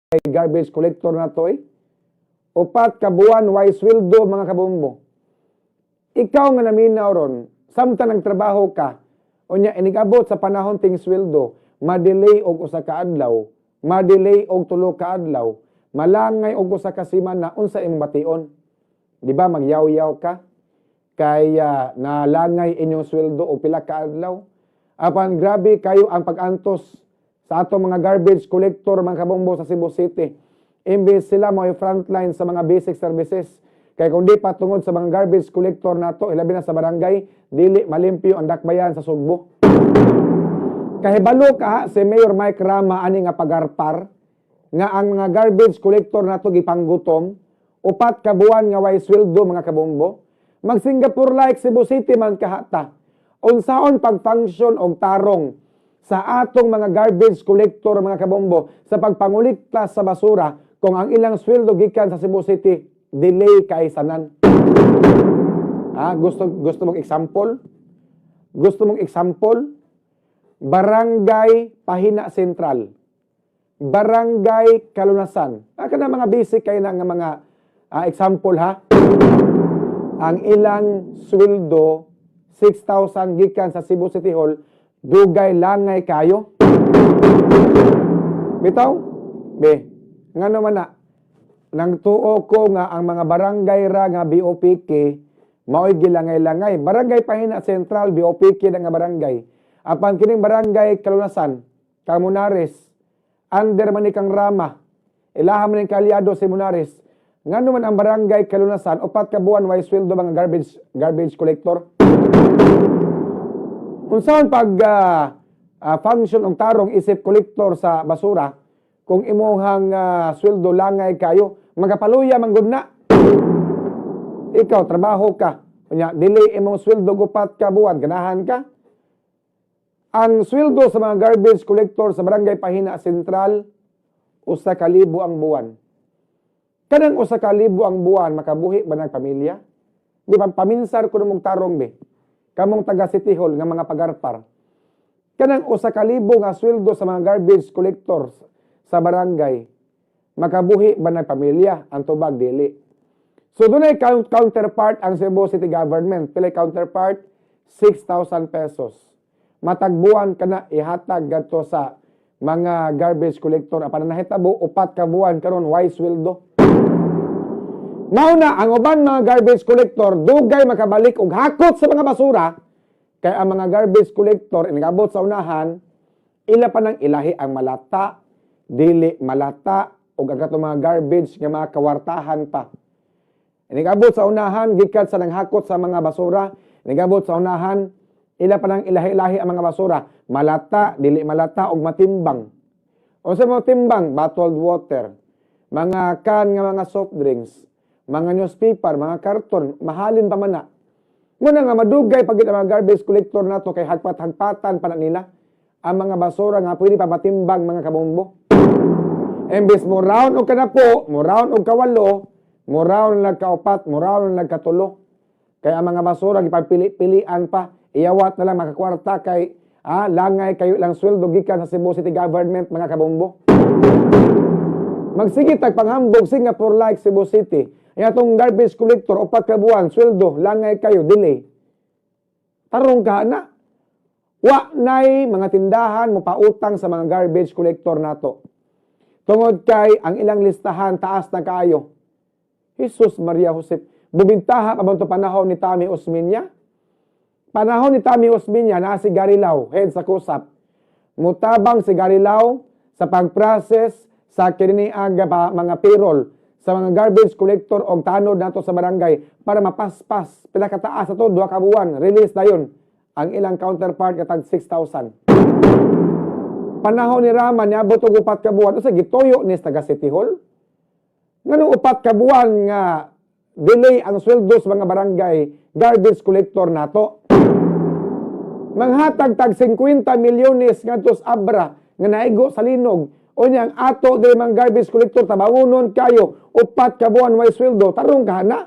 garbage collector na to upat ka buwan way sweldo mga kabombo. Ikaw nga naminaw ron, samtang nagtrabaho ka, unya inigabot sa panahon ting sweldo, ma-delay og usa ka adlaw, ma-delay og tulo ka adlaw, malangay og usa ka semana unsa imong bation? Di ba magyaw-yaw ka? Kaya nalangay inyong sweldo o pila ka adlaw. Apan grabe kayo ang pag-antos sa atong mga garbage collector mga kabombo sa Cebu City. Imbes sila mo frontline sa mga basic services. Kaya kung di patungod sa mga garbage collector nato, ilabi na sa barangay, dili malimpyo ang dakbayan sa Sugbo. Kahibalo ka si Mayor Mike Rama ani nga pagarpar nga ang mga garbage collector nato gipanggutom, upat ka buwan nga way sweldo mga kabombo. Mag Singapore like Cebu City man kahata. Unsaon pag-function og tarong sa atong mga garbage collector mga kabombo sa pagpangulikta sa basura kung ang ilang sweldo gikan sa Cebu City delay kay sanan. Gusto mong example? Gusto mong example? Barangay Pahina Sentral, Barangay Kalunasan. Kana mga basic kay na nga mga example ha. Ang ilang sweldo 6,000 gikan sa Cebu City Hall, dugay langay kayo. Bitaw? Be, nga naman na, nang tuo ko nga ang mga barangay ra nga BOPK, mao'y gilangay-langay. Barangay Pahina Central, BOPK na nga barangay. Apan kining barangay Kalunasan, Camunares, under man ni kang Rama, ilaham ni kalyado si Munares, nga naman ang barangay Kalunasan, upat ka buwan way sweldo mga garbage collector. Unsaon pag function ng tarong isip collector sa basura, kung imuhang sweldo langay kayo, magapaluya manggod na. Ikaw, trabaho ka. Kunya, delay imong sweldo upat ka buwan, ganahan ka. Ang sweldo sa mga garbage collector sa Barangay Pahina Sentral, 1,000 ang buwan. Kanang 1,000 ang buwan, makabuhi ba ng pamilya? Di ba, paminsar ko namong tarong be. Kamong taga City Hall nga mga pagarpar. Kanang 1,000 nga sweldo sa mga garbage collectors sa barangay, makabuhi ba ng pamilya? Ang tubag, dili. So, doon ay counterpart ang Cebu City Government. Pilay counterpart, 6,000 pesos. Matagbuan ka na ihatag gadto sa mga garbage collector. Apan nahitabo, upat ka buwan karon way sweldo. Mauna, ang uban mga garbage collector, dugay makabalik og hakot sa mga basura, kaya ang mga garbage collector, inigabot sa unahan, ila pa nang ilahi ang malata, dili malata, o agato mga garbage nga mga kawartahan pa. Inigabot sa unahan, gikat sa nanghakot sa mga basura, inigabot sa unahan, ila pa nang ilahi-ilahi ang mga basura, malata, dili malata, o matimbang. O sa mga timbang, bottled water, mga can nga mga soft drinks, mga newspaper, mga karton, mahalin pa man na. Muna nga madugay pag ang mga garbage collector na to kay hagpat-hagpatan pa na nila ang mga basura nga pwede pa matimbang mga kabombo. Embes mo round o kanapo, mo round o kawalo, mo round nagkaupat, mo round nagkatulo. Kaya ang mga basura gipapili-pilian pa, iyawat na lang makakwarta kay langay kayo lang sweldo gikan sa Cebu City Government mga kabombo. Magsige tagpanghambog Singapore like Cebu City. Ay atong garbage collector, upat ka buwan, sweldo, langay kayo, delay. Tarong ka na. Wa nay mga tindahan mo pautang sa mga garbage collector nato. Tungod kay ang ilang listahan taas na kayo. Jesus Maria Josep, bubintaha pa ba ito panahon ni Tami Osmeña? Panahon ni Tami Osmeña na si Garilaw, head sa kusap. Mutabang si Garilaw sa pag-process sa kininiaga pa mga payroll sa mga garbage collector o tanod nato sa barangay para mapaspas pinakataas ato 2 ka buwan release na yun ang ilang counterpart katag 6,000. Panahon ni Rama niabot og 4 ka buwan usa gituyo ni taga City Hall nganong 4 ka buwan nga delay ang sweldo sa mga barangay garbage collector nato. Manghatag tag 50 milyones ngadto sa Abra nga naigo sa linog. O niyang ato de mga garbage collector tabangunon kayo upat ka buwan way sweldo tarong ka na.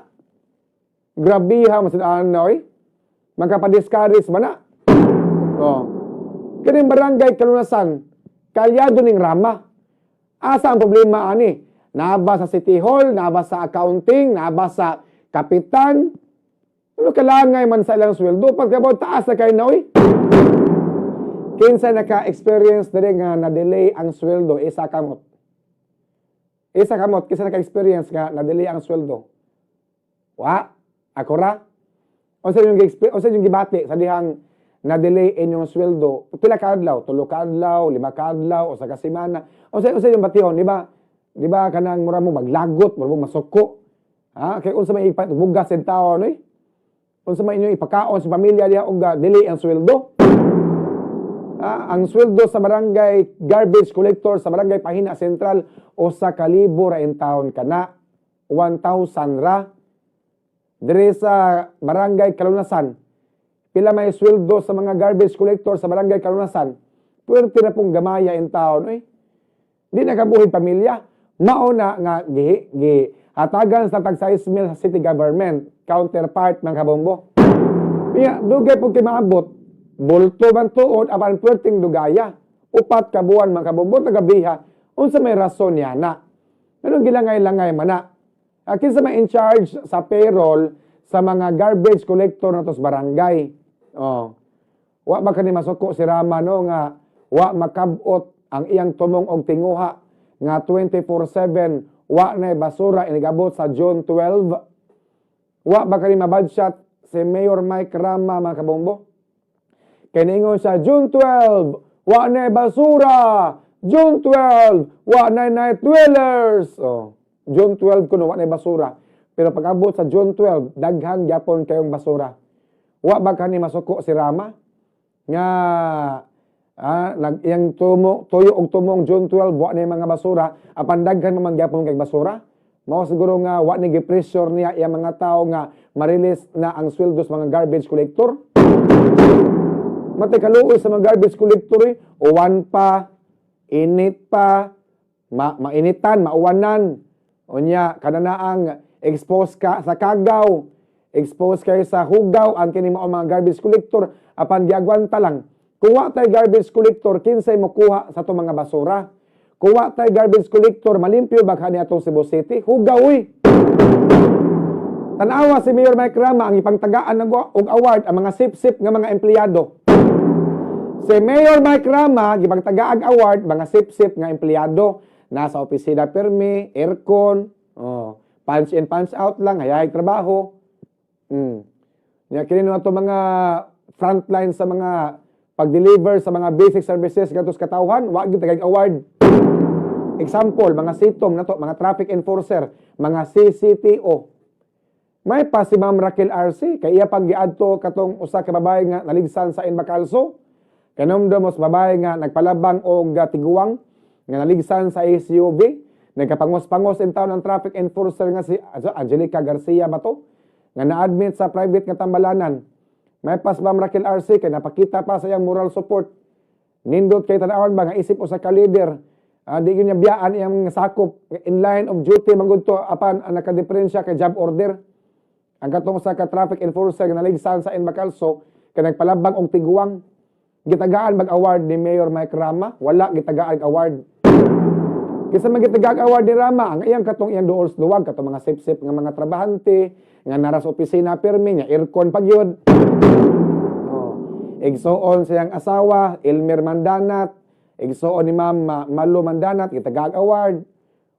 Grabiha masidaan na oy. Magkapadiscourage ba na? Oh. Kining barangay Kalunasan, kalyado ning Rama. Asa ang problema ani? Naba sa City Hall, naba sa accounting, naba sa kapitan. Ano kalangay man sa ilang sweldo? Pagkabot taas na kayo na, uy. Kinsa naka-experience na rin nga na-delay ang sweldo, isa kamot. Isa kamot, kinsa naka-experience nga na-delay ang sweldo. Wa, ako ra. O sa yung gibati, sa dihang na-delay inyong sweldo, pila ka adlaw, 3 ka adlaw, 5 ka adlaw, o sa kasimana. O sa yung batihon, di ba? Di ba kanang mura mo maglagot, mura mo masuko. Ha? Kaya unsa may bugas sa tao, no? Unsa may inyong ipakaon sa pamilya diha og delay ang sweldo. Ang sweldo sa barangay garbage collector sa barangay Pahina Central o sa kalibo ra in town kana 1,000 ra. Dire sa barangay Kalunasan, pila may sweldo sa mga garbage collector sa barangay Kalunasan, pwerte na pong gamaya in town. Di nakabuhig pamilya. Mauna nga hatagan sa tag-6,000 sa city government, counterpart ng kabombo. Kaya, dugay po kayo maabot, bulto man tuod, apan pwerteng dugaya, 4 ka buwan mga kabombo, tagabiha, unsa may rason niya na. Anong gilangay-langay man na. Kinsa may in charge sa payroll sa mga garbage collector na to sa barangay. Wa ba kani masuko si Rama no nga wa makabot ang iyang tumong og tinguha nga 24/7 wa na basura inigabot sa June 12. Wa ba kani mabadshot si Mayor Mike Rama mga kabombo? Kay ningon sa June 12, wa na basura. June 12, wa na night dwellers. June 12 kuno wa na basura. Pero pag abot sa June 12, daghang gyapon kayong basura. Wa ba kani masuko si Rama nga yang tuyo og tumong June 12 wa na mga basura, apan daghan man gyapon kay basura. Mao siguro nga wa ni gi-pressure niya yang mga tao nga ma-release na ang sweldo sa mga garbage collector. Matay kaluoy sa mga garbage collector uwan pa, init pa, mainitan, mauwanan. Unya kananaang expose ka sa kagaw, expose kayo sa hugaw ang kini mao mga garbage collector apan giagwanta lang. Kung wa tay garbage collector kinsay mo kuha sa to mga basura. Kung wa tay garbage collector malimpyo ba kani atong Cebu City? Hugaw uy. Tanawa si Mayor Mike Rama ang ipangtagaan og award ang mga sip-sip nga mga empleyado. Si Mayor Mike Rama gipangtagaag award mga sip-sip nga empleyado nasa opisina permi, aircon, punch in punch out lang, hayay trabaho. Nya kini no ato mga frontline sa mga pag-deliver sa mga basic services gatos katawhan, wa gyud tagag award. Example, mga sitom nato, mga traffic enforcer, mga CCTO. May pa si Ma'am Raquel RC kay iya pag giadto katong usa ka babae nga naligsan sa Inbacalso. Kanomdom sa babae nga nagpalabang og tiguwang nga naligsan sa SUV. Nagkapangos-pangos in town ang traffic enforcer nga si Angelica Garcia ba to? Nga na-admit sa private nga tambalanan. May pas Ma'am Raquel RC kay napakita pa sa iyang moral support. Nindot kay tanawon ba nga isip usa ka leader. Di gyud niya biyaan iyang sakop in line of duty manggod to apan ang nakadiferensya kay job order. Ang katong sa ka traffic enforcer nga naligsan sa Inbacalso kay nagpalabang og tiguwang. Gitagaan mag-award ni Mayor Mike Rama, wala gitagaan award. Kisa magitagaag award ni Rama ang iyang katong iyang duols duwag katong mga sip-sip nga mga trabahante nga naras opisina permi nga aircon pagyud. Igsuon siyang asawa, Elmer Mandanat, igsuon ni Ma'am Malu Mandanat, gitagaag award.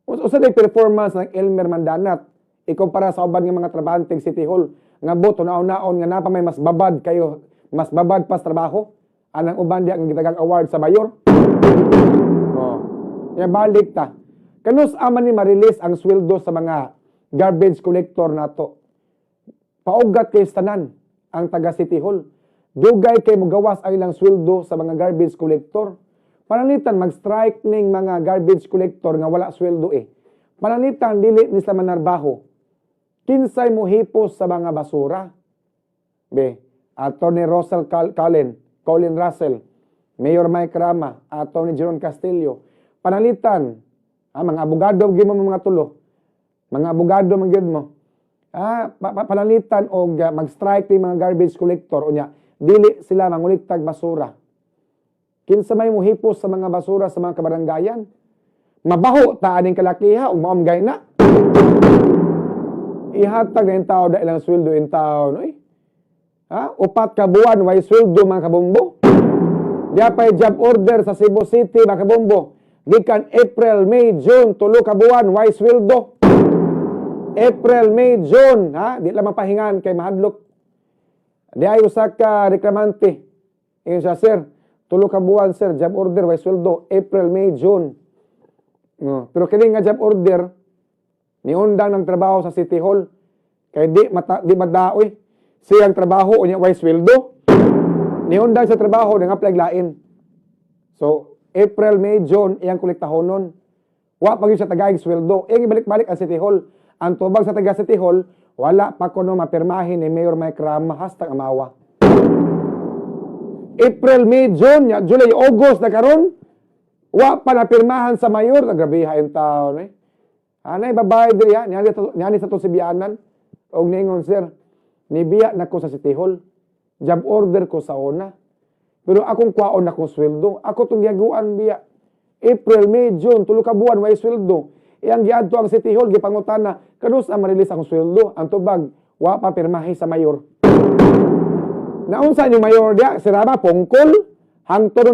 Usa day performance ng Elmer Mandanat ikumpara sa uban nga mga trabahante City Hall nga boto naon-naon nga napa may mas babad kayo, mas babad pas trabaho. Anang uban diya nga gitagaag award sa mayor. Ya balik ta. Kanus aman ni ma-release ang sweldo sa mga garbage collector nato. Paugat kay tanan ang taga City Hall. Dugay kay mogawas ang ilang sweldo sa mga garbage collector. Pananitan mag-strike ning mga garbage collector nga wala sweldo Pananitan dili ni sa manarbaho. Kinsay mo hipos sa mga basura. Attorney Russell Colin Russell, Mayor Mike Rama, Attorney Jeron Castillo. Panalitan, mga abogado gyud mo mga tulo. Mga abogado man gyud mo. Panalitan og mag-strike ni mga garbage collector unya dili sila manguliktag basura. Kinsa may mohipos sa mga basura sa mga kabaranggayan? Mabaho ta aning kalakiha ug maamgay na. Ihatag na yung tao da ilang sweldo in town. Oy. Ha? 4 ka buwan way sweldo mga kabombo. Diya pa'y job order sa Cebu City mga kabombo. Gikan April, May, June 3 ka buwan way sweldo. April, May, June, ha? Di lang mapahingan kay mahadlok. Di ay usa ka reklamante. Ingon siya, sir, 3 ka buwan, sir, job order way sweldo. April, May, June. No. Pero kini nga job order, niundang ng trabaho sa City Hall. Kaya di madaoy. Siyang trabaho, unya way sweldo. Niundang sa trabaho, nga plaglain. So, April, May, June, iyang kolektahonon. Wa pag sa tagaig sweldo. Iyang ibalik-balik ang City Hall. Ang tubag sa taga City Hall, wala pa kuno mapirmahin ni Mayor Mike Rama hastang amawa. April, May, June, July, August na karon. Wa pa napirmahan sa mayor. Nagrabiha yung taon eh. Anay babae diri ha, niyani sa to si biyanan. Og ningon sir, nibiya na ko sa City Hall. Job order ko sa una. Pero akong kwaon akong sweldo. Ako tong giaguan biya. April, May, June, 3 ka buwan way sweldo. Iyang giadto ang City Hall gipangutana, kanus ang marilis akong sweldo. Ang tubag, wa pa pirmahi sa mayor. Naunsa yung mayor dia, sirama pungkol, hangtod